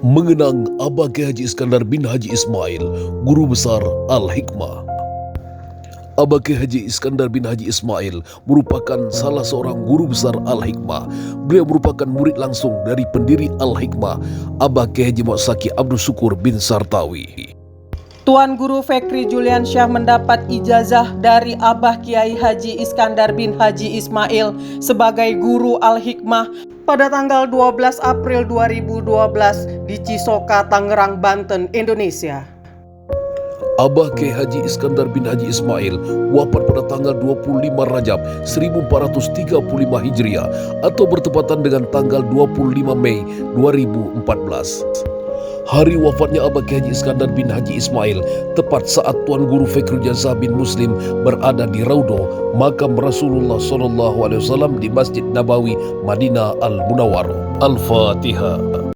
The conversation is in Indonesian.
Mengenang Abah Kiai Haji Iskandar bin Haji Ismail, Guru Besar Al-Hikmah. Abah Kiai Haji Iskandar bin Haji Ismail merupakan salah seorang guru besar Al-Hikmah. Beliau merupakan murid langsung dari pendiri Al-Hikmah, Abah Kiai Haji Muhammad Saki Abdul Syukur bin Sartawi. Tuan Guru Fikri Juliansyah mendapat ijazah dari Abah Kiai Haji Iskandar bin Haji Ismail sebagai guru Al-Hikmah pada tanggal 12 April 2012 di Cisoka, Tangerang, Banten, Indonesia. Abah Kiai Haji Iskandar bin Haji Ismail wafat pada tanggal 25 Rajab 1435 Hijriah atau bertepatan dengan tanggal 25 Mei 2014. Hari wafatnya Abah Kiai Haji Iskandar bin Haji Ismail tepat saat Tuan Guru Fikri Juliansyah bin Muslim berada di Raudhah makam Rasulullah SAW di Masjid Nabawi, Madinah Al-Munawwarah. Al-Fatihah.